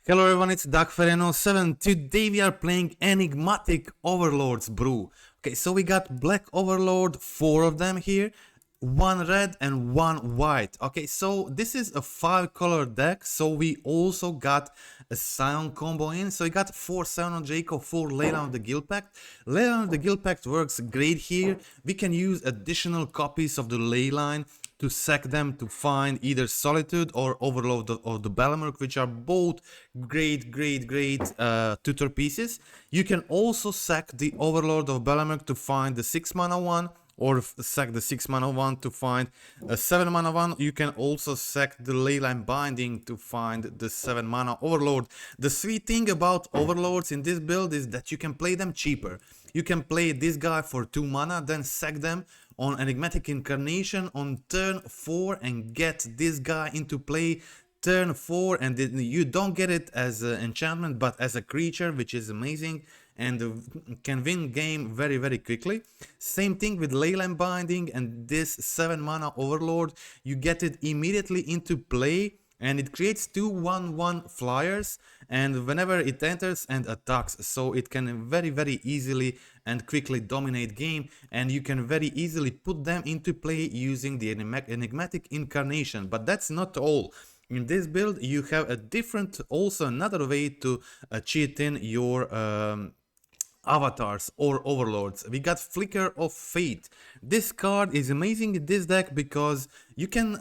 Hello everyone, it's DuskFereno7. Today we are playing Enigmatic Overlords Brew. Okay, so we got Black Overlord, 4 of them here, 1 red and 1 white. Okay, so this is a 5-color deck, so we also got a Scion combo in. So we got 4 Scion on Jacob, 4 Leyline of the Guildpact. Leyline of the Guildpact works great here. We can use additional copies of the Leyline to sack them to find either Solitude or Overlord of the Balemurk, which are both great tutor pieces. You can also sack the Overlord of Balemurk to find the 6 mana one, or sack the 6 mana one to find a 7 mana one. You can also sack the Leyline Binding to find the 7 mana Overlord. The sweet thing about Overlords in this build is that you can play them cheaper. You can play this guy for 2 mana, then sack them on Enigmatic Incarnation on turn 4 and get this guy into play turn 4, and you don't get it as an enchantment but as a creature, which is amazing and can win game very quickly. Same thing with Leyline Binding and this 7 mana Overlord. You get it immediately into play and it creates 2/1/1 flyers, and whenever it enters and attacks, so it can very easily and quickly dominate game, and you can very easily put them into play using the Enigmatic Incarnation. But that's not all. In this build you have a different, also another way to cheat in your avatars or overlords. We got Flicker of Fate. This card is amazing in this deck because you can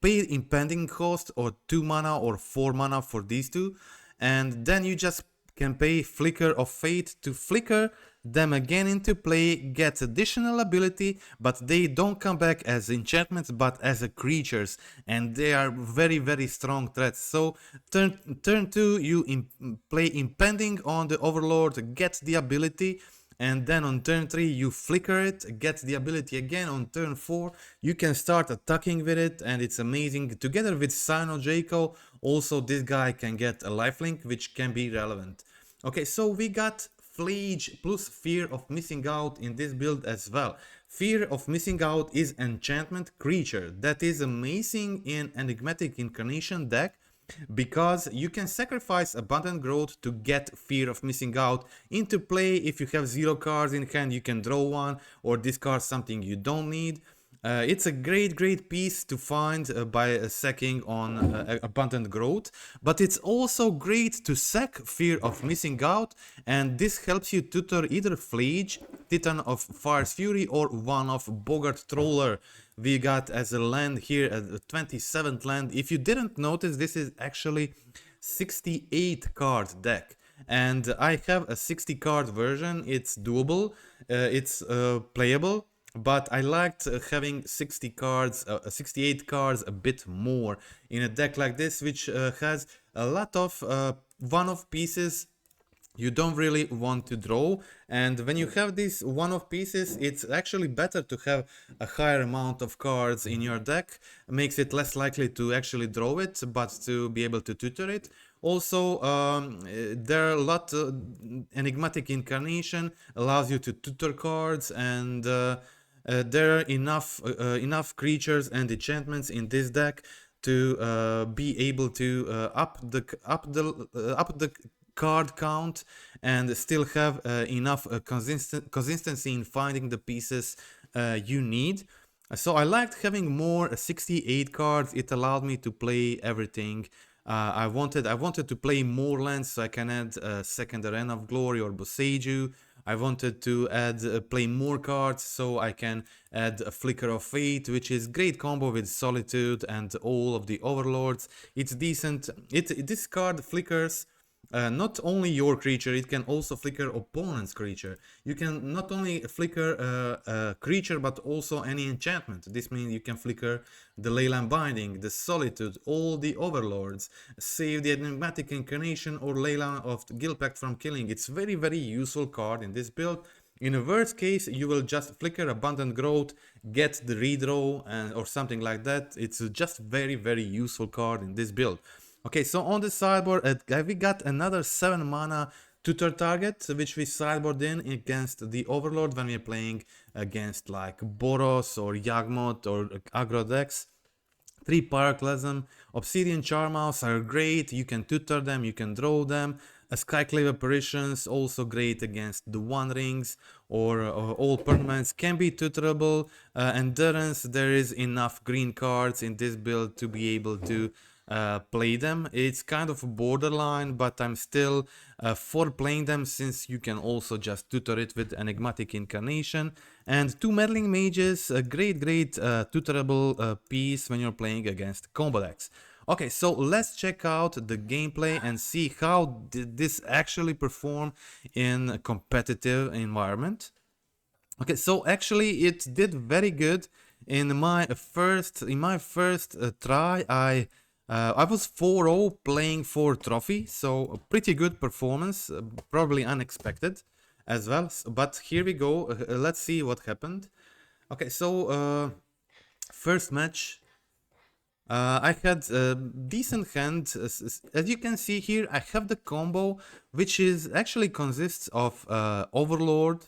pay impending cost or 2 mana or 4 mana for these two, and then you just can pay Flicker of Fate to flicker them again into play, get additional ability, but they don't come back as enchantments but as a creatures, and they are very strong threats. So turn 2 you play impending on the Overlord, get the ability, and then on turn 3 you flicker it, get the ability again. On turn 4 you can start attacking with it, and it's amazing. Together with Scion Jacob, also this guy can get a lifelink, which can be relevant. Okay, so we got Flage plus Fear of Missing Out in this build as well. Fear of Missing Out is enchantment creature. That is amazing in Enigmatic Incarnation deck, because you can sacrifice Abundant Growth to get Fear of Missing Out into play. If you have 0 cards in hand, you can draw one or discard something you don't need. It's a great piece to find by sacking on Abundant Growth, but it's also great to sack Fear of Missing Out, and this helps you tutor either Flage, Titan of Fire's Fury, or one of Boggart Troller. We got as a land here, a 27th land. If you didn't notice, this is actually 68 card deck, and I have a 60 card version. It's doable, it's playable, but I liked having 60 cards, 68 cards a bit more in a deck like this, which has a lot of one-off pieces you don't really want to draw. And when you have these one-off pieces, it's actually better to have a higher amount of cards in your deck. It makes it less likely to actually draw it, but to be able to tutor it. Also, there are a lot Enigmatic Incarnation allows you to tutor cards, and there are enough creatures and enchantments in this deck to be able to up the card count and still have enough consistency in finding the pieces you need. So I liked having more 68 cards. It allowed me to play everything. I wanted to play more lands, so I can add Second Arena of Glory or Boseiju. I wanted to play more cards, so I can add a Flicker of Fate, which is great combo with Solitude and all of the Overlords. It's decent. This card flickers not only your creature, it can also flicker opponent's creature. You can not only flicker a creature, but also any enchantment. This means you can flicker the Leyline Binding, the Solitude, all the Overlords, save the Enigmatic Incarnation or Leyline of Guildpact from killing. It's very useful card in this build. In a worst case, you will just flicker Abundant Growth, get the redraw, or something like that. It's just very useful card in this build. Okay, so on the sideboard, we got another 7 mana tutor target, which we sideboard in against the Overlord when we're playing against like Boros or Yawgmoth or aggro decks. 3 Pyroclasm, Obsidian Charmhouse are great, you can tutor them, you can draw them. Skyclave Apparitions also great against the One Rings or all permanents, can be tutorable. Endurance, there is enough green cards in this build to be able to play them. It's kind of a borderline, but I'm still for playing them, since you can also just tutor it with Enigmatic Incarnation. And 2 Meddling Mages, a great tutorable piece when you're playing against combo decks. Okay, so let's check out the gameplay and see how did this actually perform in a competitive environment. Okay, so actually it did very good in my first try. I was 4-0 playing for trophy, so a pretty good performance, probably unexpected as well. But here we go. Let's see what happened. Okay, so first match. I had a decent hand. As you can see here, I have the combo, which is actually consists of Overlord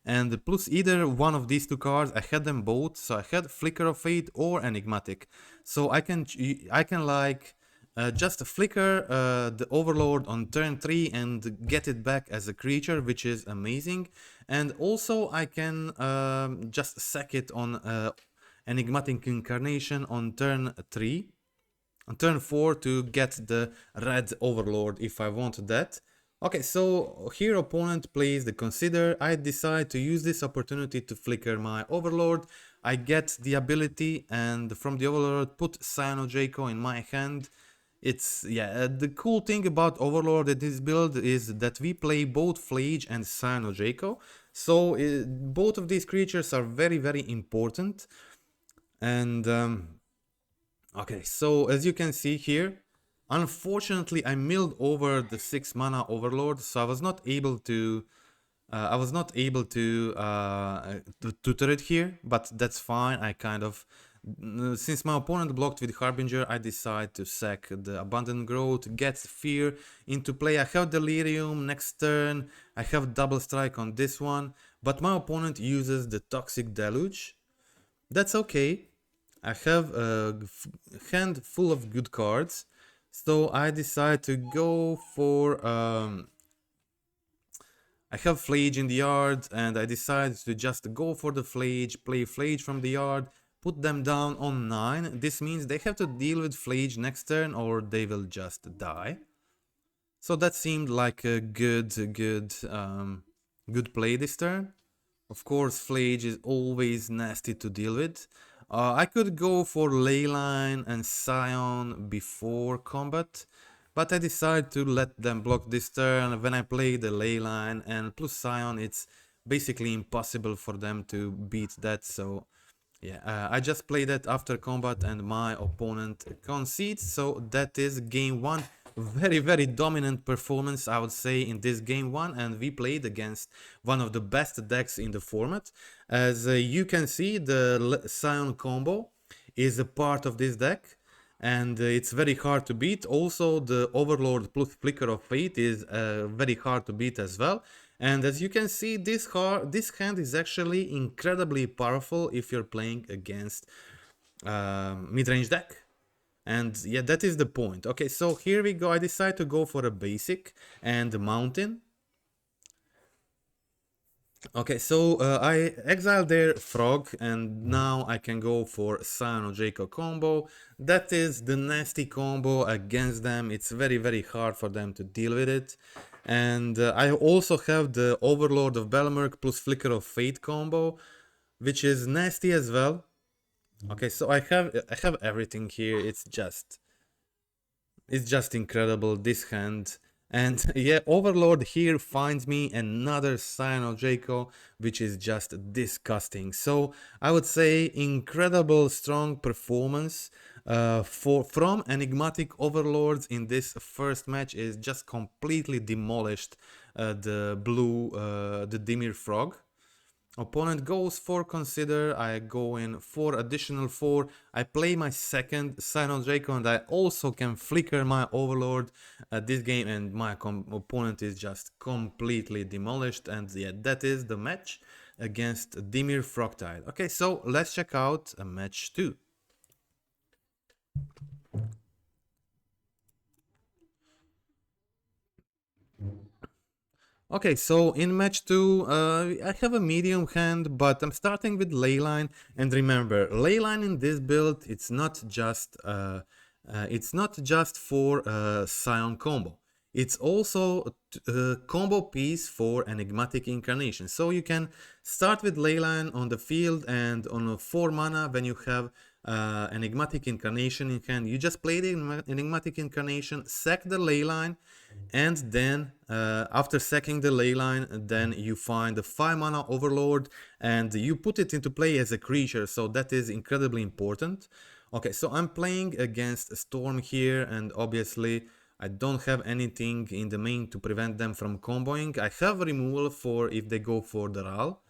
and plus either one of these 2 cards. I had them both, so I had Flicker of Fate or Enigmatic. So I can like just flicker the Overlord on turn 3 and get it back as a creature, which is amazing. And also I can just sack it on Enigmatic Incarnation on turn 3, on turn 4 to get the red Overlord if I want that. Okay, so here opponent plays the Consider. I decide to use this opportunity to flicker my Overlord. I get the ability, and from the Overlord put Scion in my hand. It's, yeah, the cool thing about Overlord in this build is that we play both Flage and Scion so both of these creatures are very important. And okay, so as you can see here, unfortunately I milled over the 6 mana Overlord, so I was not able to tutor it here, but that's fine. I kind of, since my opponent blocked with Harbinger, I decide to sack the Abundant Growth, get Fear into play. I have Delirium next turn, I have Double Strike on this one, but my opponent uses the Toxic Deluge. That's okay. I have a hand full of good cards, so I decide to go for I have Flage in the yard, and I decide to just go for the Flage, play Flage from the yard, put them down on 9. This means they have to deal with Flage next turn or they will just die. So that seemed like a good play this turn. Of course, Flage is always nasty to deal with. I could go for Leyline and Scion before combat, but I decided to let them block this turn. When I play the Leyline and plus Scion, it's basically impossible for them to beat that, so yeah, I just played that after combat and my opponent concedes, so that is game 1. Very dominant performance, I would say, in this game 1, and we played against one of the best decks in the format. As you can see, the Scion combo is a part of this deck, and it's very hard to beat. Also, the Overlord plus Flicker of Fate is very hard to beat as well. And as you can see, this hand is actually incredibly powerful if you're playing against mid-range deck. And yeah, that is the point. Okay, so here we go. I decide to go for a basic and a mountain. Okay, so I exile their frog, and now I can go for Scion combo. That is the nasty combo against them. It's very hard for them to deal with it. And I also have the Overlord of Balemurk plus Flicker of Fate combo, which is nasty as well. Okay, so I have everything here. It's just incredible, this hand. And yeah, Overlord here finds me another Scion which is just disgusting. So I would say incredible strong performance from Enigmatic Overlords in this first match. Is just completely demolished the blue, the Dimir Frog. Opponent goes for Consider, I go in for additional 4, I play my second Scion and I also can flicker my Overlord at this game, and my opponent is just completely demolished. And yeah, that is the match against Dimir Frogtile. Okay, so let's check out match 2. Okay, so in match 2, I have a medium hand, but I'm starting with Leyline. And remember, Leyline in this build, it's not just for Scion combo. It's also a combo piece for Enigmatic Incarnation. So you can start with Leyline on the field, and on a 4 mana when you have Enigmatic Incarnation in hand, you just play the Enigmatic Incarnation, sack the Leyline, and then after sacking the Leyline, then you find the 5 mana Overlord and you put it into play as a creature, so that is incredibly important. Okay, so I'm playing against a Storm here, and obviously I don't have anything in the main to prevent them from comboing. I have removal for if they go for the Ral,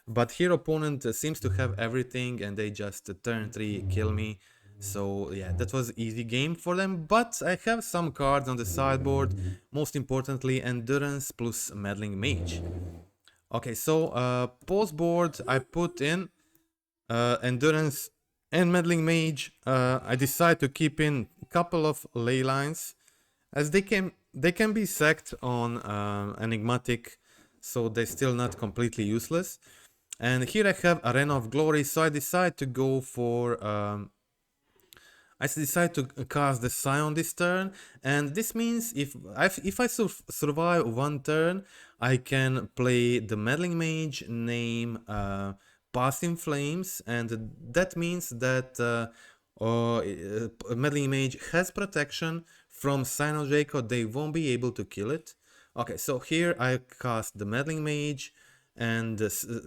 but here opponent seems to have everything and they just turn 3 kill me. So yeah, that was easy game for them, but I have some cards on the sideboard, most importantly Endurance plus Meddling Mage. Okay, so post board I put in Endurance and Meddling Mage. I decide to keep in a couple of ley lines, as they can be sacked on Enigmatic, so they're still not completely useless. And here I have Arena of Glory, so I decide to go for I decide to cast the Scion this turn, and this means if I survive one turn, I can play the Meddling Mage, name Past in Flames, and that means that Meddling Mage has protection from Scion Leyline. They won't be able to kill it. Okay, so here I cast the Meddling Mage, and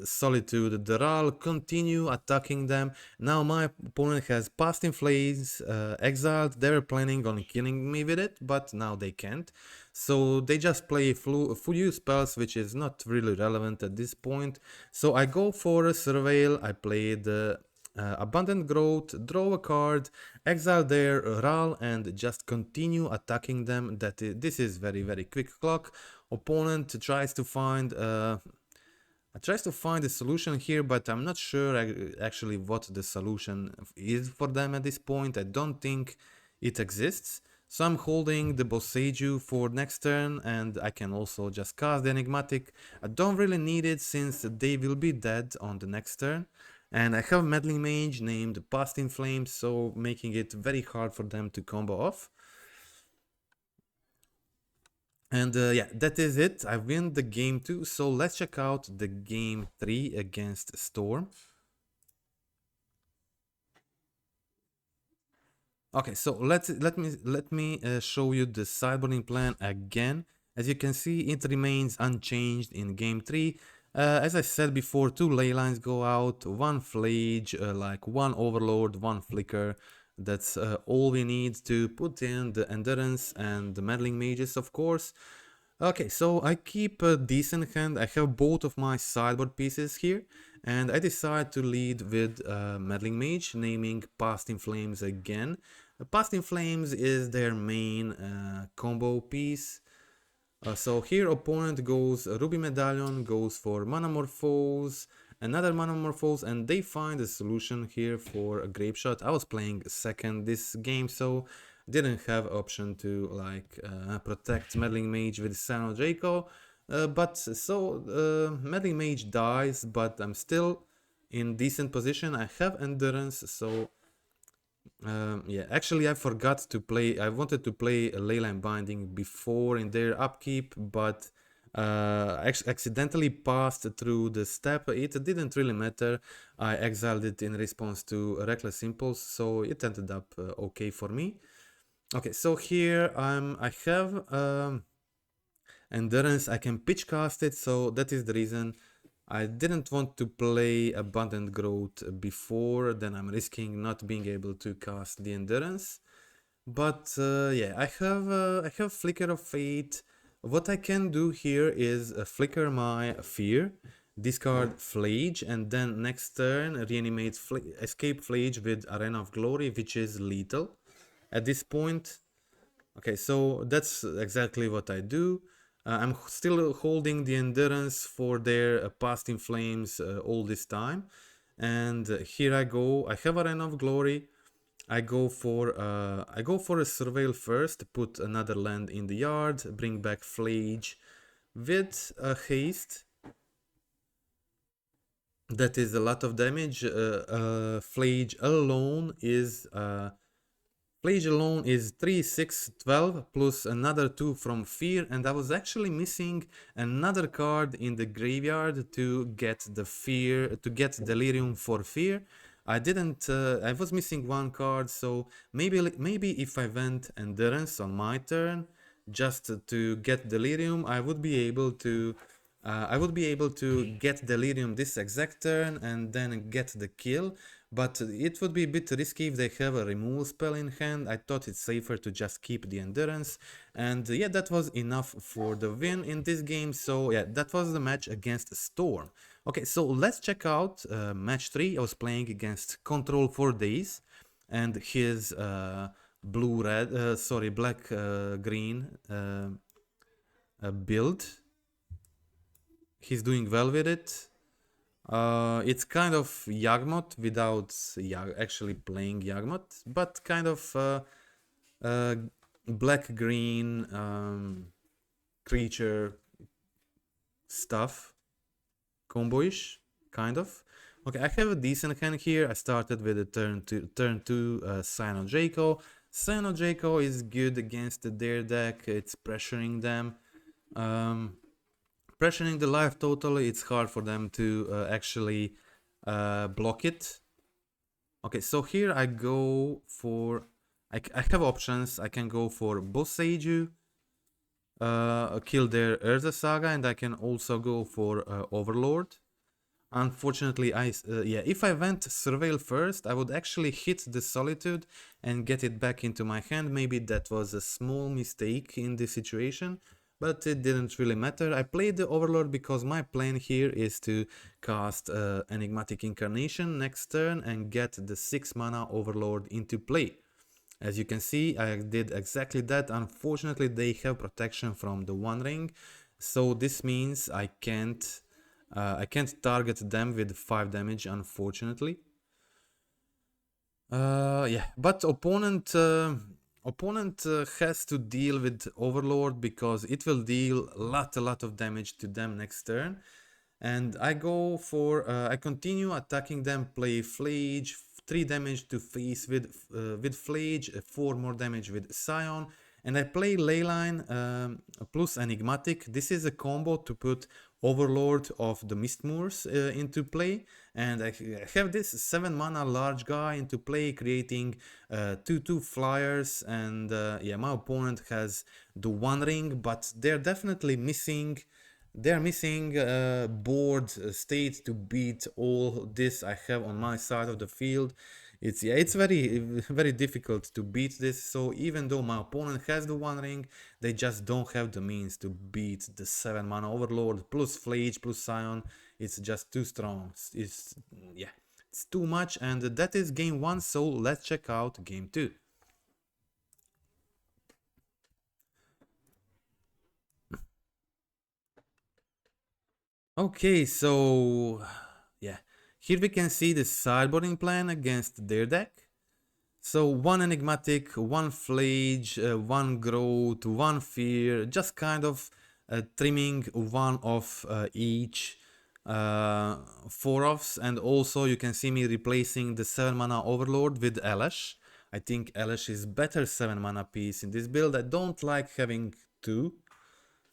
Solitude, the Ral continue attacking them. Now my opponent has Past in Flames, exiled. They were planning on killing me with it, but now they can't. So they just play full use spells, which is not really relevant at this point. So I go for a Surveil. I play the Abundant Growth, draw a card, exile their Ral, and just continue attacking them. This is very, very quick clock. Opponent tries to find a solution here, but I'm not sure actually what the solution is for them at this point. I don't think it exists. So I'm holding the Boseiju for next turn, and I can also just cast the Enigmatic. I don't really need it since they will be dead on the next turn. And I have Meddling Mage named Past in Flames, so making it very hard for them to combo off. And yeah, that is it. I win the game 2. So let's check out the game 3 against Storm. Okay, so let me show you the sideboarding plan again. As you can see, it remains unchanged in game 3. As I said before, 2 ley lines go out, 1 Flage, like 1 Overlord, 1 Flicker. That's all we need to put in the Endurance and the Meddling Mages, of course. Okay, so I keep a decent hand. I have both of my sideboard pieces here, and I decide to lead with Meddling Mage, naming Past in Flames again. Past in Flames is their main combo piece. So here opponent goes Ruby Medallion, goes for Manamorphose, another Manamorphose, and they find a solution here for a Grape Shot. I was playing second this game, so didn't have option to like protect Meddling Mage with Scion Leyline. But so Meddling Mage dies, but I'm still in decent position. I have Endurance, so yeah, actually I forgot to play. I wanted to play a Leyline Binding before in their upkeep, but accidentally passed through the step. It didn't really matter. I exiled it in response to a Reckless Impulse, so it ended up okay for me. Okay, so here I have Endurance. I can pitch cast it, so that is the reason I didn't want to play Abundant Growth before, then I'm risking not being able to cast the Endurance. But yeah, I have Flicker of Fate. What I can do here is flicker my Fear, discard Flage, and then next turn reanimate Escape Flage with Arena of Glory, which is lethal at this point. Okay, so that's exactly what I do. I'm still holding the Endurance for their Past in Flames all this time. And here I go. I have Arena of Glory. I go for a surveil first, put another land in the yard, bring back Flage with a haste. That is a lot of damage. Flage alone is 3, 6, 12 plus another 2 from Fear, and I was actually missing another card in the graveyard to get the Fear, to get Delirium for Fear. I didn't, I was missing one card, so maybe if I went Endurance on my turn, just to get Delirium, I would be able to get Delirium this exact turn and then get the kill, but it would be a bit risky if they have a removal spell in hand. I thought it's safer to just keep the Endurance, and yeah, that was enough for the win in this game. So yeah, that was the match against Storm. Okay, so let's check out match 3. I was playing against Control for Days, and his black green build. He's doing well with it. It's kind of Yawgmoth without actually playing Yawgmoth, but kind of black-green creature stuff, combo-ish, kind of. Okay, I have a decent hand here. I started with a turn 2 Scion Leyline is good against their deck. It's pressuring them. Pressuring the life total, it's hard for them to actually block it. Okay, so here I go for... I have options. I can go for Boss Seiju, kill their Urza Saga, and I can also go for Overlord. Unfortunately, if I went Surveil first, I would actually hit the Solitude and get it back into my hand. Maybe that was a small mistake in this situation, but it didn't really matter. I played the Overlord because my plan here is to cast Enigmatic Incarnation next turn and get the 6 mana Overlord into play. As you can see, I did exactly that. Unfortunately, they have protection from the One Ring, so this means I can't target them with 5 damage, unfortunately. Yeah, but opponent has to deal with Overlord because it will deal a lot of damage to them next turn. And I go for, I continue attacking them, play Flage, 3 damage to face with Flage, 4 more damage with Scion, and I play Leyline plus Enigmatic. This is a combo to put Overlord of the Mistmoors into play, and I have this 7 mana large guy into play, creating 2/2 flyers, and yeah, my opponent has the One Ring, but they're definitely missing... They're missing board state to beat all this I have on my side of the field. It's very difficult to beat this. So even though my opponent has the One Ring, they just don't have the means to beat the 7 mana Overlord plus Flage plus Scion. It's just too strong. It's too much, and that is game 1. So let's check out game 2. Okay, so yeah, here we can see the sideboarding plan against their deck. So 1 Enigmatic, 1 Flage, 1 Growth, 1 Fear, just kind of trimming one of each 4-offs, and also you can see me replacing the 7 mana Overlord with Elesh. I think Elesh is better 7 mana piece in this build. I don't like having 2.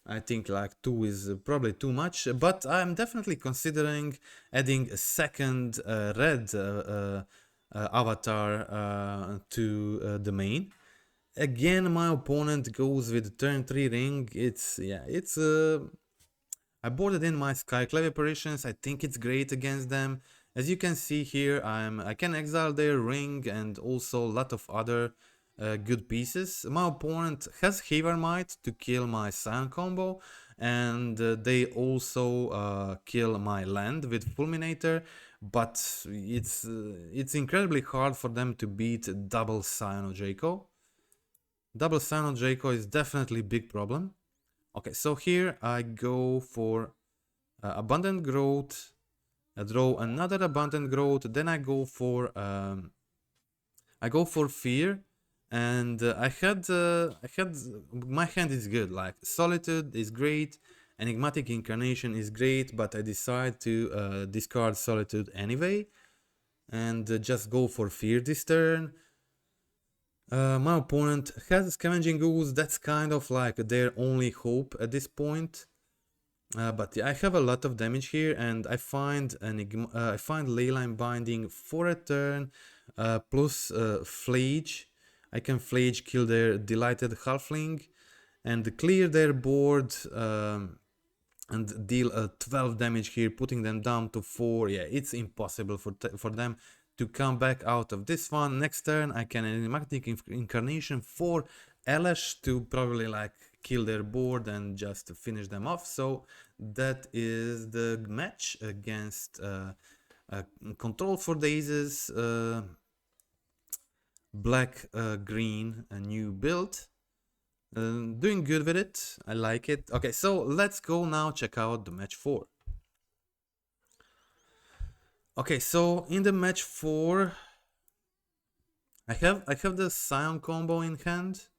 I think like 2 is probably too much, but I'm definitely considering adding a second red avatar to the main. Again, my opponent goes with turn 3 ring. I boarded in my Skyclave apparitions. I think it's great against them. As you can see here, I can exile their ring and also a lot of other good pieces. My opponent has Havermite to kill my Scion combo, and they also kill my land with Fulminator, but it's incredibly hard for them to beat double Scion Draco. Double Scion Draco is definitely a big problem. Okay, so here I go for Abundant Growth, I draw another Abundant Growth, then I go for I go for Fear, and I had my hand is good. Like Solitude is great, Enigmatic Incarnation is great, but I decide to discard Solitude anyway, and just go for Fear this turn. My opponent has Scavenging Ooze. That's kind of like their only hope at this point. But yeah, I have a lot of damage here, and I find Leyline Binding for a turn, plus Flage. I can Flage, kill their Delighted Halfling, and clear their board, and deal 12 damage here, putting them down to 4. Yeah, it's impossible for them to come back out of this one. Next turn, I can Enigmatic Incarnation for Elish to probably like kill their board and just finish them off. So that is the match against Control for Daisies, black green, a new build. Doing good with it. I like it. Okay, so let's go now check out the match 4. Okay, so in the match 4, I have the Scion combo in hand.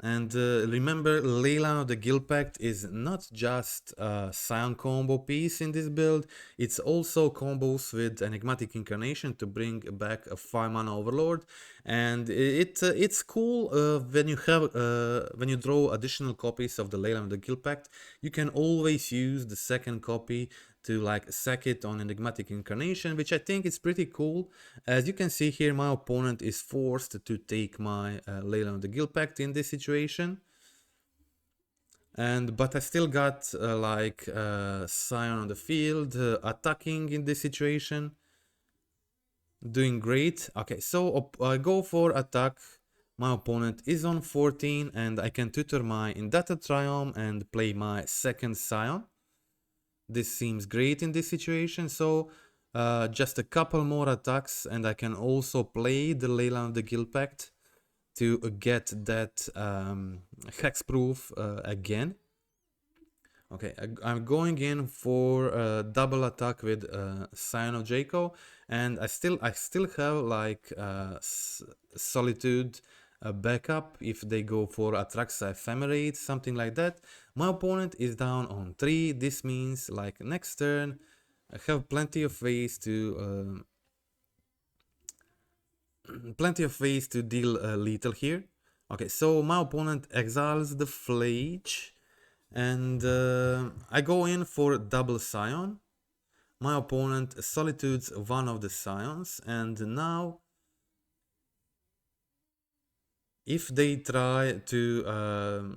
And remember, Leyline of the Guildpact is not just a Scion combo piece in this build, it's also combos with Enigmatic Incarnation to bring back a 5-mana Overlord. And it's cool when you draw additional copies of the Leyline of the Guildpact. You can always use the second copy to like sack it on Enigmatic Incarnation, which I think is pretty cool. As you can see here, my opponent is forced to take my Leyline of the Guildpact in this situation. But I still got Scion on the field, attacking in this situation. Doing great. Okay, so I go for attack. My opponent is on 14, and I can tutor my Indata Triumph and play my second Scion. This seems great in this situation, so just a couple more attacks and I can also play the Leyline of the Guildpact to get that hexproof again. Okay, I'm going in for a double attack with Scion of Jaco, and I still have like Solitude backup if they go for Atraxa Ephemerate, something like that. My opponent is down on 3. This means like next turn I have plenty of ways to deal lethal here. Okay, so my opponent exiles the Flage, and I go in for double Scion. My opponent Solitudes one of the Scions, and now if they try to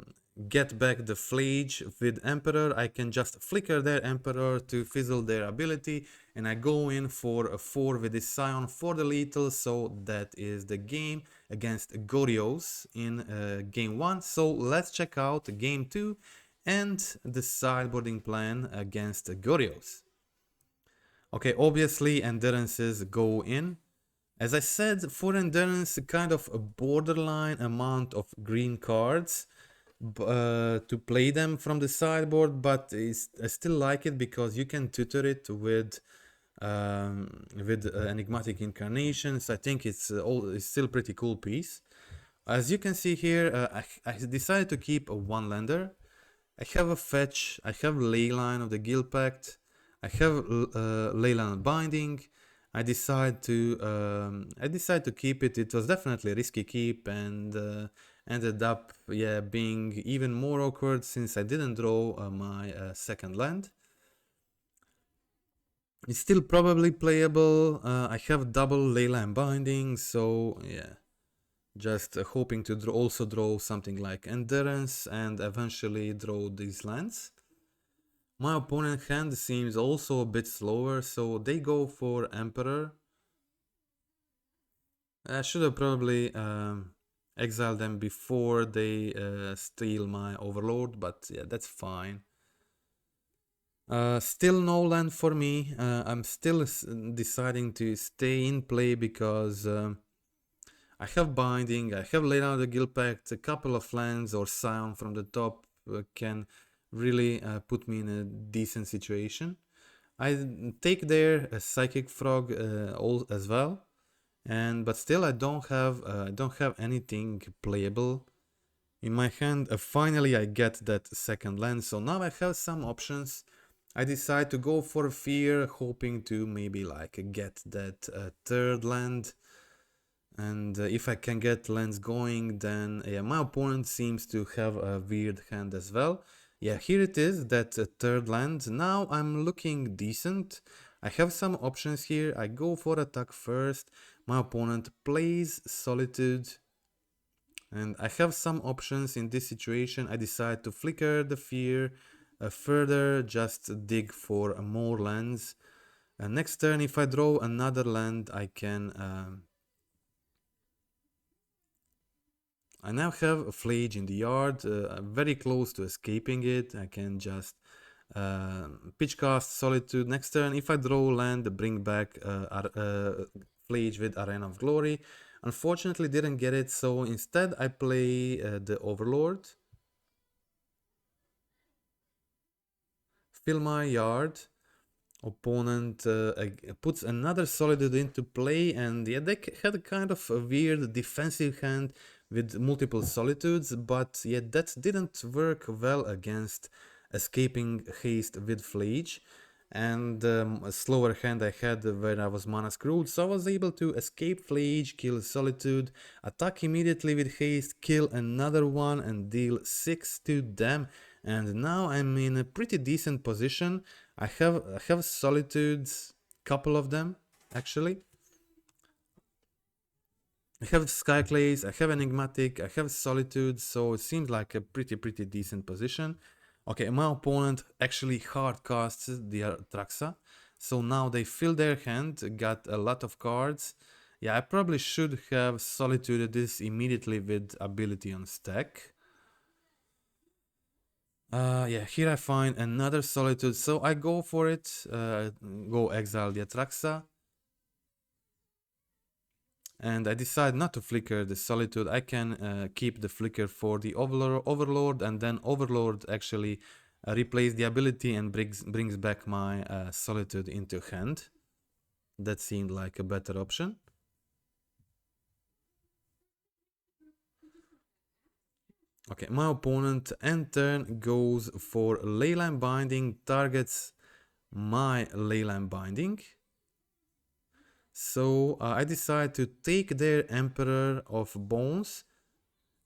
get back the Flage with Emperor, I can just flicker their Emperor to fizzle their ability, and I go in for a 4 with this Scion for the lethal. So that is the game against Gorios in game 1. So let's check out game 2 and the sideboarding plan against Gorios. Okay, obviously endurances go in. As I said, for endurance, kind of a borderline amount of green cards to play them from the sideboard, but I still like it because you can tutor it with Enigmatic Incarnations. I think it's still pretty cool piece. As you can see here, I decided to keep a 1-lander. I have a fetch, I have Leyline of the Guildpact, I have Leyline Binding. I decide to keep it. It was definitely a risky keep, and ended up being even more awkward since I didn't draw my second land. It's still probably playable. I have double Leyline Binding, so yeah, just hoping to also draw something like Endurance and eventually draw these lands. My opponent hand seems also a bit slower, so they go for Emperor. I should have probably exiled them before they steal my Overlord, but yeah, that's fine. Still no land for me. I'm still deciding to stay in play because I have Binding, I have Leyline of the Guildpact, a couple of lands or Scion from the top can really put me in a decent situation. I take there a Psychic Frog as well, and but still I don't have anything playable in my hand. Finally I get that second land, so now I have some options. I decide to go for Fear, hoping to maybe like get that third land. And if I can get lands going, then yeah, my opponent seems to have a weird hand as well. Yeah, here it is, that third land. Now I'm looking decent. I have some options here. I go for attack first. My opponent plays Solitude. And I have some options in this situation. I decide to flicker the Fear further, just dig for more lands. Next turn, if I draw another land, I can... I now have a Flage in the yard, very close to escaping it. I can just pitchcast Solitude. Next turn, if I draw land, bring back Flage with Arena of Glory. Unfortunately, didn't get it, so instead I play the Overlord. Fill my yard. Opponent puts another Solitude into play, and yeah, they had a kind of a weird defensive hand with multiple Solitudes, but yeah, that didn't work well against escaping haste with Flage. And a slower hand I had where I was mana screwed, so I was able to escape Flage, kill Solitude, attack immediately with haste, kill another one and deal 6 to them. And now I'm in a pretty decent position. I have Solitudes, couple of them actually. I have Skyclays, I have Enigmatic, I have Solitude, so it seems like a pretty decent position. Okay, my opponent actually hardcasts the Traxa, so now they fill their hand, got a lot of cards. Yeah, I probably should have Solitude this immediately with ability on stack. Yeah, here I find another Solitude, so I go for it, go exile the Atraxa. And I decide not to flicker the Solitude. I can keep the flicker for the Overlord, and then Overlord actually replace the ability and brings back my Solitude into hand. That seemed like a better option. Okay, my opponent end turn goes for Leyline Binding, targets my Leyline Binding. So I decide to take their Emperor of Bones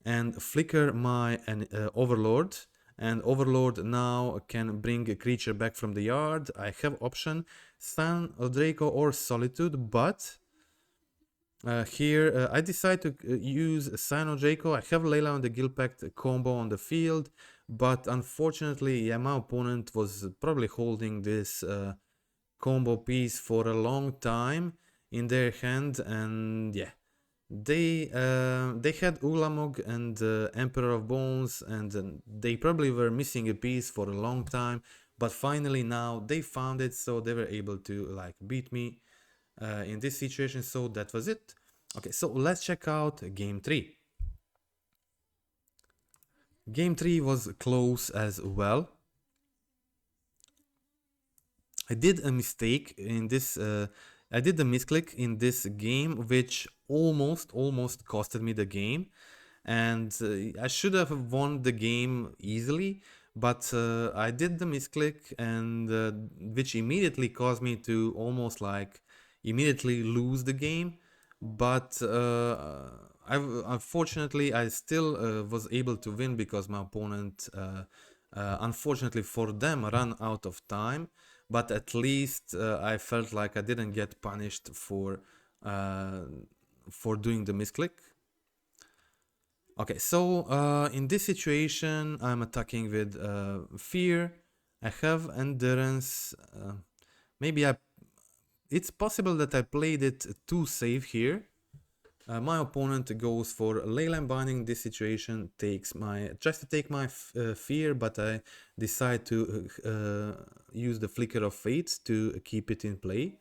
and flicker my Overlord. And Overlord now can bring a creature back from the yard. I have option Scion Draco or Solitude, but here I decide to use Scion Draco. I have Layla on the Guildpact combo on the field, but unfortunately, yeah, my opponent was probably holding this combo piece for a long time in their hand, and yeah, they had Ulamog and Emperor of Bones, and they probably were missing a piece for a long time, but finally now they found it, so they were able to like beat me in this situation. So that was it. Okay, so let's check out game 3. Game 3 was close as well. I did a mistake in this. I did a misclick in this game, which almost costed me the game, and I should have won the game easily. But I did the misclick, and which immediately caused me to almost like immediately lose the game. But unfortunately, I still was able to win because my opponent, unfortunately for them, ran out of time. But at least I felt like I didn't get punished for doing the misclick. Okay, so in this situation, I'm attacking with Fear. I have Endurance. Maybe it's possible that I played it too safe here. My opponent goes for Leyline Binding. This situation tries to take my Fear, but I decide to use the Flicker of Fate to keep it in play.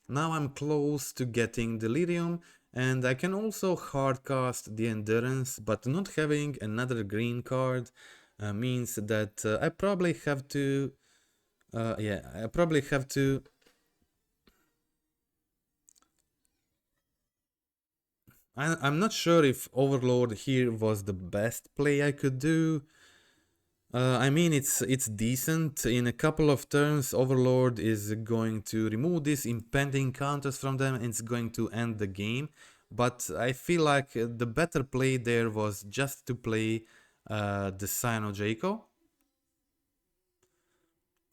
Now I'm close to getting Delirium, and I can also hardcast the Endurance, but not having another green card means that I probably have to... yeah, I probably have to I'm not sure if Overlord here was the best play I could do. I mean, it's decent. In a couple of turns, Overlord is going to remove these impending counters from them and it's going to end the game. But I feel like the better play there was just to play the Scion Leyline.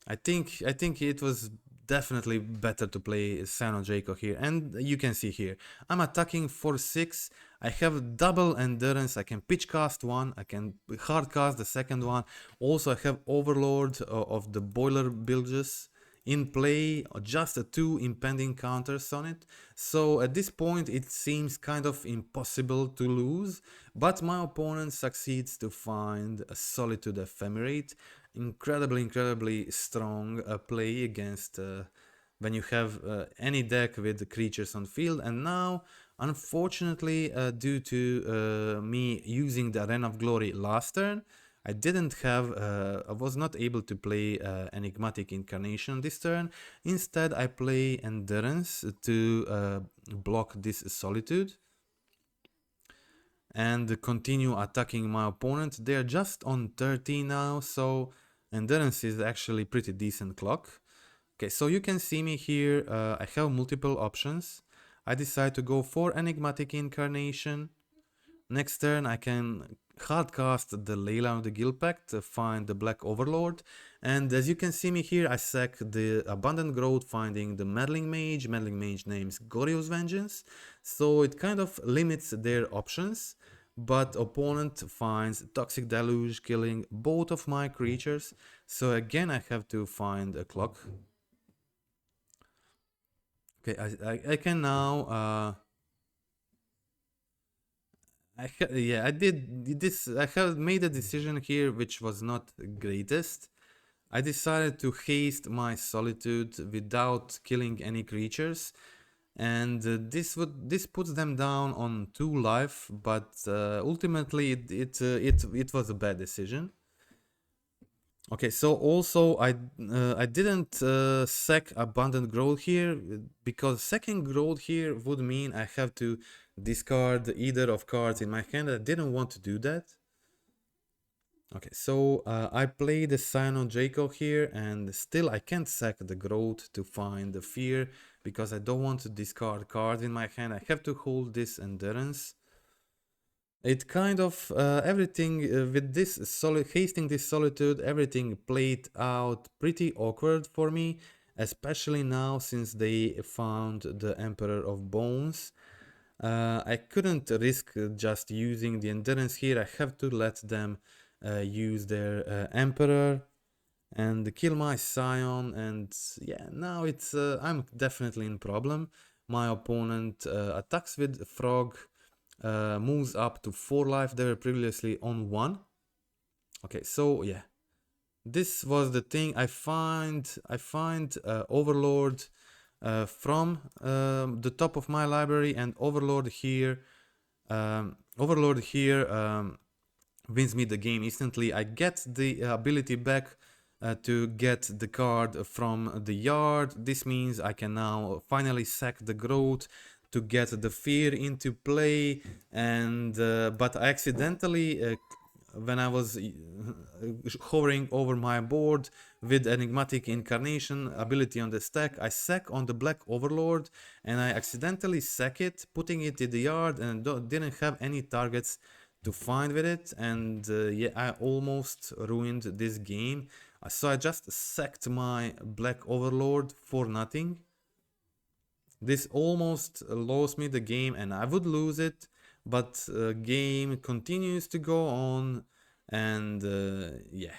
I think it was definitely better to play Scion Leyline here, and you can see here I'm attacking for 6. I have double endurance. I can pitch cast one. I can hard cast the second one. Also, I have Overlord of the Boiler Bilges in play, just 2 impending counters on it. So at this point it seems kind of impossible to lose, but my opponent succeeds to find a Solitude Ephemerate. Incredibly strong play against when you have any deck with creatures on field. And now, unfortunately, due to me using the Arena of Glory last turn, I was not able to play Enigmatic Incarnation this turn. Instead, I play Endurance to block this Solitude and continue attacking my opponent. They're just on 30 now, so Endurance is actually pretty decent clock. Okay, so you can see me here, I have multiple options. I decide to go for Enigmatic Incarnation. Next turn I can hardcast the Leyline of the Guildpact to find the Black Overlord. And as you can see me here, I sack the Abundant Growth, finding the Meddling Mage. Meddling Mage names Goryo's Vengeance. So it kind of limits their options. But opponent finds Toxic Deluge, killing both of my creatures. So again I have to find a clock. Okay, I can now... I did this. I have made a decision here which was not greatest. I decided to haste my Solitude without killing any creatures, and this puts them down on 2 life. But ultimately, it was a bad decision. Okay, so also I didn't sack Abundant Growth here, because sacking Growth here would mean I have to discard either of cards in my hand. I didn't want to do that. Okay, so I play the Scion Leyline here, and still I can't sack the Growth to find the Fear, because I don't want to discard cards in my hand. I have to hold this Endurance. It kind of everything with this hasting this Solitude, everything played out pretty awkward for me, especially now since they found the Emperor of Bones. I couldn't risk just using the Endurance here. I have to let them use their Emperor and kill my Scion, and yeah, now it's I'm definitely in problem. My opponent attacks with Frog, moves up to 4 life. They were previously on 1. Okay, so yeah, this was the thing. I find Overlord from the top of my library, and Overlord here wins me the game instantly. I get the ability back to get the card from the yard. This means I can now finally sack the Growth to get the Fear into play, and but I accidentally when I was hovering over my board with Enigmatic Incarnation ability on the stack, I sack on the Black Overlord, and I accidentally sack it, putting it in the yard, and didn't have any targets to find with it, and yeah, I almost ruined this game. So I just sacked my Black Overlord for nothing. This almost lost me the game, and I would lose it, but game continues to go on, and yeah.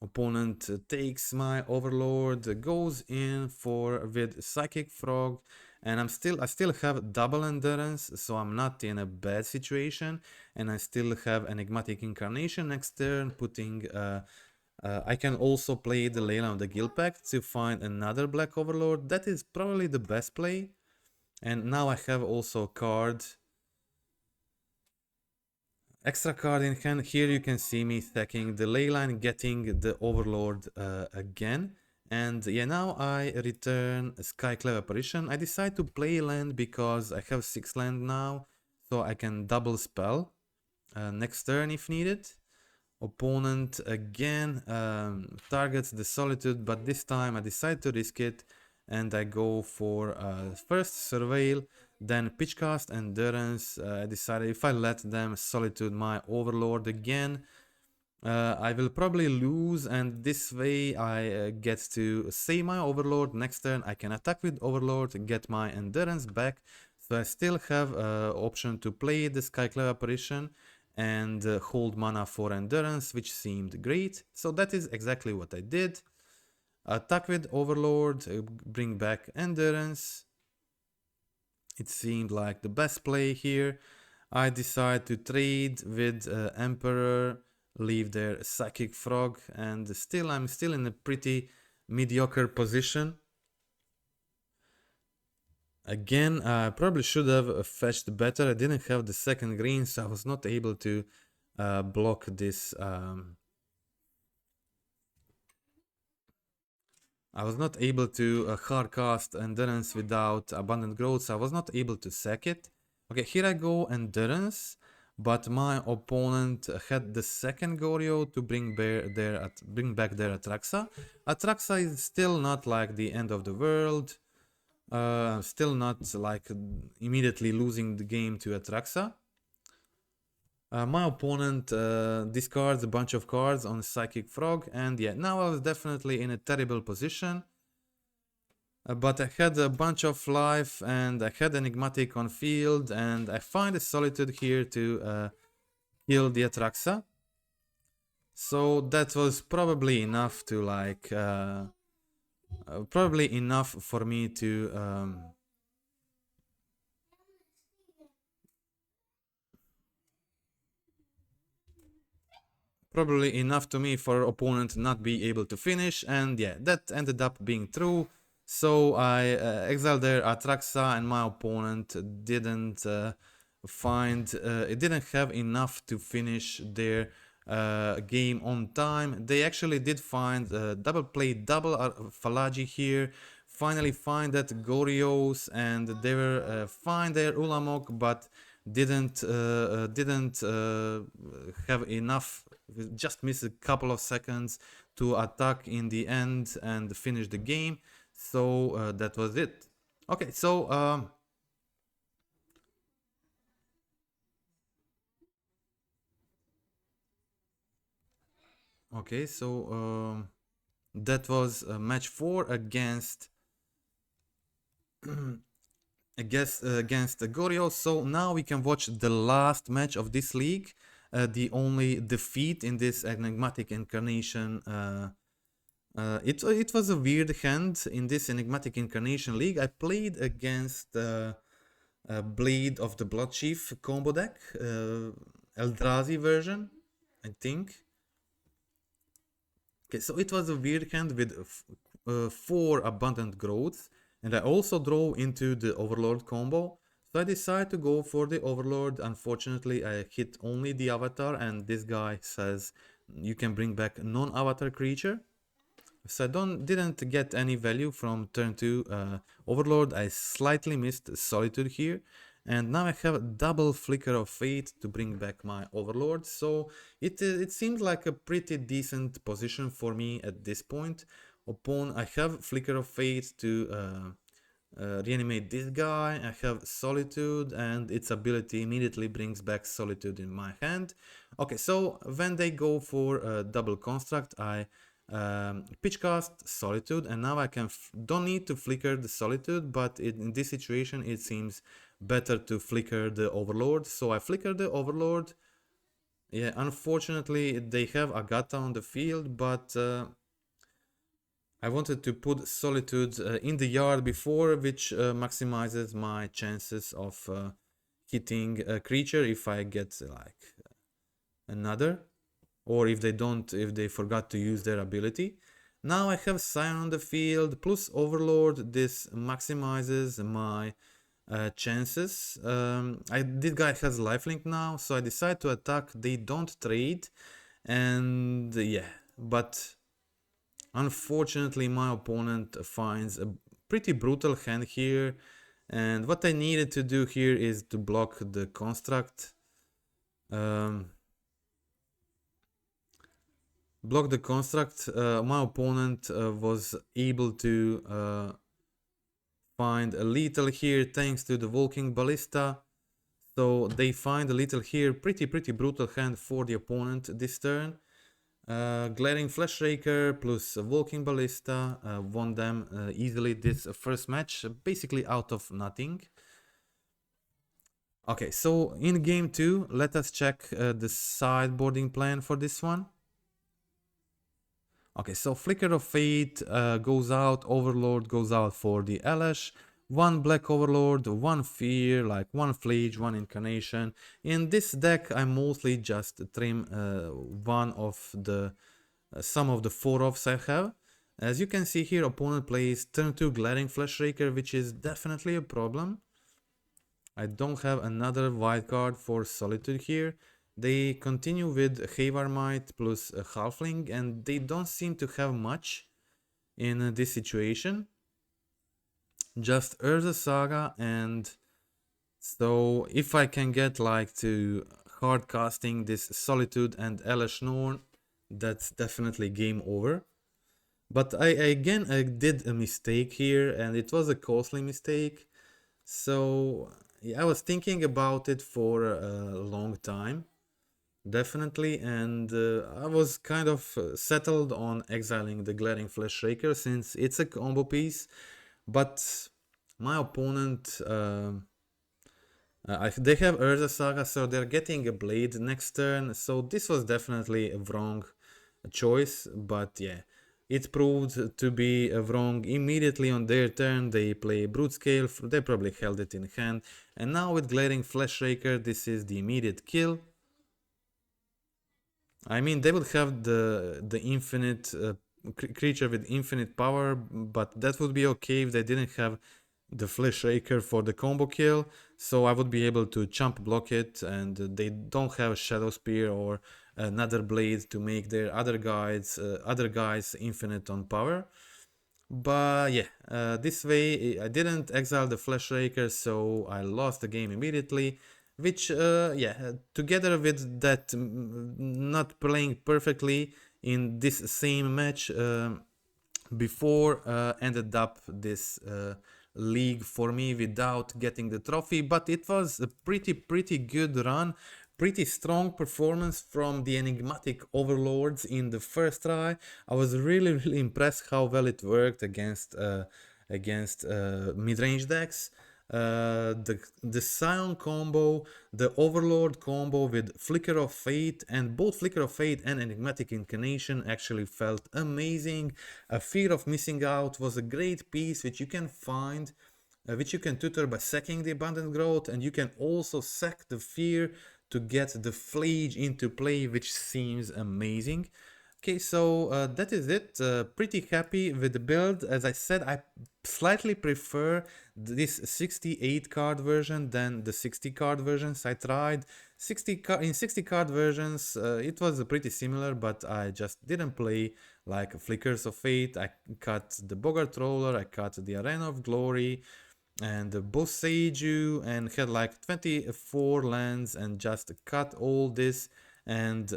Opponent takes my Overlord, goes in with Psychic Frog, and I still have double Endurance, so I'm not in a bad situation, and I still have Enigmatic Incarnation next turn, putting I can also play the Leyline of the Guildpact to find another Black Overlord. That is probably the best play. And now I have also a card, extra card in hand. Here you can see me stacking the Leyline, getting the Overlord again. And yeah, now I return Skyclave Apparition. I decide to play land because I have 6 land now. so I can double spell next turn if needed. Opponent again targets the Solitude, but this time I decide to risk it and I go for first Surveil, then Pitchcast, Endurance. I decided if I let them Solitude my Overlord again, I will probably lose, and this way I get to save my Overlord. Next turn I can attack with Overlord, get my Endurance back, so I still have option to play the Skyclave Apparition and hold mana for Endurance, which seemed great. So that is exactly what I did. Attack with Overlord, bring back Endurance. It seemed like the best play here. I decide to trade with Emperor, leave their Psychic Frog, and I'm still in a pretty mediocre position. Again, I probably should have fetched better. I didn't have the second green, so I was not able to block this. I was not able to hard cast Endurance without Abundant Growth, so I was not able to sack it. Okay, here I go Endurance, but my opponent had the second Goryo to bring back their Atraxa. Atraxa is still not like the end of the world. Still not like immediately losing the game to Atraxa. My opponent discards a bunch of cards on Psychic Frog, and yeah, now I was definitely in a terrible position. But I had a bunch of life, and I had Enigmatic on field, and I find a Solitude here to kill the Atraxa. So that was probably enough to like... probably enough for me to... probably enough to me for opponent not be able to finish, and yeah, that ended up being true. So I exiled their Atraxa, and my opponent didn't it didn't have enough to finish their game on time. They actually did find double Falagi here, finally find that Gorios, and they were find their Ulamog, but didn't have enough, just missed a couple of seconds to attack in the end and finish the game. So that was it. Okay, so that was match 4 against against Goryeo. So now we can watch the last match of this league, the only defeat in this enigmatic incarnation. It was a weird hand in this enigmatic incarnation league. I played against Blade of the Blood Chief combo deck, Eldrazi version, I think. Okay, so it was a weird hand with 4 abundant growth, and I also draw into the Overlord combo. So I decided to go for the Overlord. Unfortunately, I hit only the avatar, and this guy says you can bring back non-avatar creature. So I didn't get any value from turn 2 Overlord. I slightly missed Solitude here. And now I have a double Flicker of Fate to bring back my Overlord. So it seems like a pretty decent position for me at this point. I have Flicker of Fate to reanimate this guy. I have Solitude, and its ability immediately brings back Solitude in my hand. Okay, so when they go for double construct, I pitchcast Solitude, and now I don't need to flicker the Solitude, but in this situation it seems better to flicker the Overlord. So I flicker the Overlord. Yeah, unfortunately they have Agatha on the field, but I wanted to put Solitude in the yard before, which maximizes my chances of hitting a creature if I get like another, or if they forgot to use their ability. Now I have Scion on the field plus Overlord. This maximizes my chances. This guy has lifelink now, so I decide to attack. They don't trade, and yeah, but unfortunately my opponent finds a pretty brutal hand here, And what I needed to do here is to block the construct. Block the construct. My opponent was able to find a lethal here thanks to the Walking Ballista. So they find a lethal here, pretty brutal hand for the opponent this turn. Glaring Fleshraker plus Walking Ballista won them easily this first match, basically out of nothing. Okay, so in game 2, let us check the sideboarding plan for this one. Okay, so Flicker of Fate goes out, Overlord goes out for the Elesh, one Black Overlord, one Fear, like one Flage, one Incarnation. In this deck, I mostly just trim one of the some of the 4-offs I have. As you can see here, opponent plays turn 2 Glaring Fleshraker, which is definitely a problem. I don't have another white card for Solitude here. They continue with Havarmite plus a Halfling, and they don't seem to have much in this situation. Just Urza Saga, and so if I can get like to hard casting this Solitude and Elesh Norn, that's definitely game over. But I did a mistake here, and it was a costly mistake. So yeah, I was thinking about it for a long time. Definitely, and I was kind of settled on exiling the Glaring Fleshraker since it's a combo piece, but my opponent, they have Urza Saga, so they're getting a Blade next turn, so this was definitely a wrong choice, but yeah, it proved to be wrong. Immediately on their turn, they play Brute Scale, they probably held it in hand, and now with Glaring Fleshraker, this is the immediate kill. I mean, they would have the infinite creature with infinite power, but that would be okay if they didn't have the Fleshraker for the combo kill. So I would be able to chump block it, and they don't have a Shadow Spear or another blade to make their other guys infinite on power. But yeah, this way I didn't exile the Fleshraker, so I lost the game immediately. Which, yeah, together with that not playing perfectly in this same match before ended up this league for me without getting the trophy. But it was a pretty good run. Pretty strong performance from the Enigmatic Overlords in the first try. I was really impressed how well it worked against mid-range decks. The Scion combo, the Overlord combo with Flicker of Fate, and both Flicker of Fate and Enigmatic Incarnation actually felt amazing. A Fear of Missing Out was a great piece which you can find, which you can tutor by sacking the Abundant Growth, and you can also sack the Fear to get the Flage into play, which seems amazing. Okay, so that is it. Pretty happy with the build. As I said, I slightly prefer this 68 card version than the 60 card versions. I tried 60 card versions. It was pretty similar, but I just didn't play like Flickers of Fate. I cut the Bogart Roller, I cut the Arena of Glory, and both Seiju, and had like 24 lands, and just cut all this and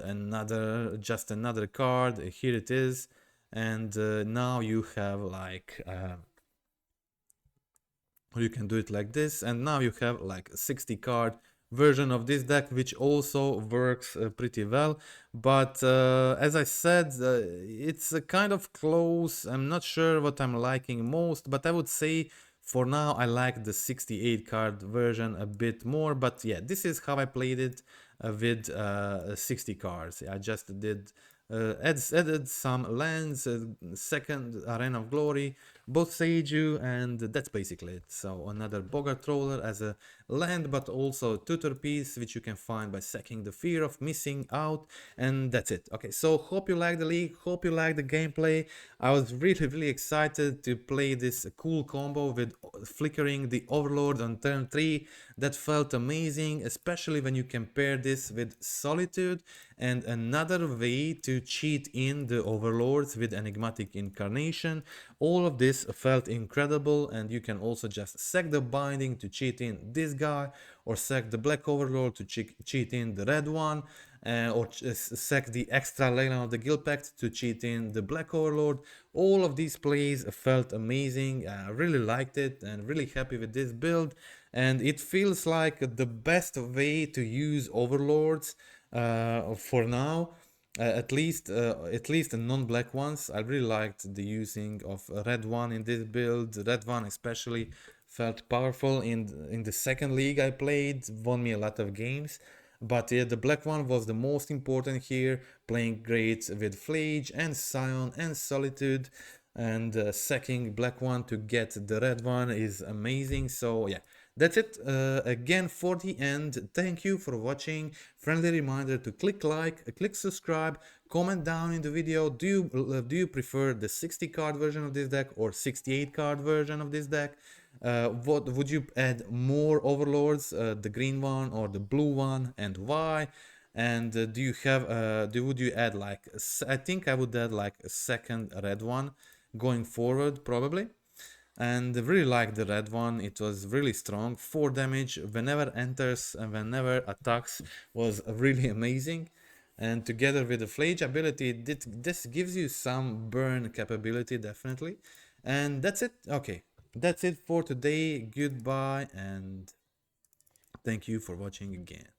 just another card. Here it is, and now you have like you can do it like this, and now you have like a 60 card version of this deck, which also works pretty well. But as I said, it's kind of close. I'm not sure what I'm liking most, but I would say for now I like the 68 card version a bit more. But yeah, this is how I played it with 60 cards. I just did added some lands, second Arena of Glory, both Seiju, and that's basically it. So another Bogart Roller as a land, but also a tutor piece, which you can find by sacking the Fear of Missing Out, and that's it. Okay, so hope you like the league, hope you like the gameplay. I was really excited to play this cool combo with flickering the Overlord on turn 3. That felt amazing, especially when you compare this with Solitude. and another way to cheat in the overlords with enigmatic incarnation. All of this felt incredible, and you can also just sack the binding to cheat in this guy, or sack the Black Overlord to cheat in the red one, or sack the extra Leyline of the Guildpact to cheat in the Black Overlord. All of these plays felt amazing. I really liked it and really happy with this build, and it feels like the best way to use overlords for now. At least the non-black ones. I really liked the using of a red one in this build. The red one especially felt powerful in the second league I played, won me a lot of games. But yeah, the black one was the most important here, playing great with Flage and Scion and Solitude, and sacking black one to get the red one is amazing. So yeah, that's it again for the end. Thank you for watching. Friendly reminder to click like, click subscribe, comment down in the video. Do you prefer the 60 card version of this deck or 68 card version of this deck? What would you add more overlords, the green one or the blue one, and why? And do you have would you add like, I think I would add like a second red one going forward probably. And I really like the red one. It was really strong. 4 damage whenever enters and whenever attacks was really amazing. And together with the Flage ability, this gives you some burn capability, definitely. And that's it. Okay, that's it for today. Goodbye, and thank you for watching again.